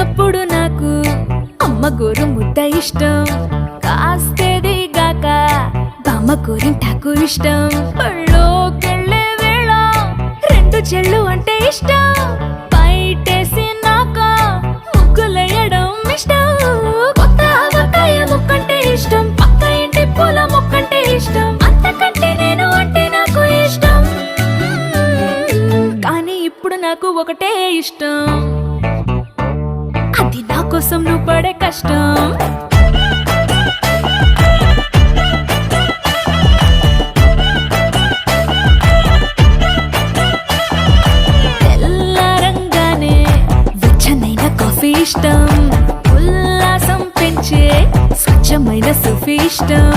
చిన్నప్పుడు నాకు అమ్మ గోరు ముద్ద ఇష్టం, కాస్తేది గాక బామ్మ గోరింటాకు ఇష్టం. పళ్ళోకెళ్ళే వేళ రెండు చెళ్ళు అంటే ఇష్టం, బయటేసి నాక ముగ్గులేయడం ఇష్టం. కొత్త ఆవకాయ ముక్కంటే ఇష్టం, పక్క ఇంటి పూల మొక్కంటే ఇష్టం, అంతకంటే నేను అంటే నాకు ఇష్టం. కానీ ఇప్పుడు నాకు ఒకటే ఇష్టం, అది నా కోసం నువ్వు పడే కష్టం. తెల్లారంగానే వెచ్చనైన కాఫీ ఇష్టం, ఉల్లాసం పెంచే స్వచ్ఛమైన సూఫీ ఇష్టం.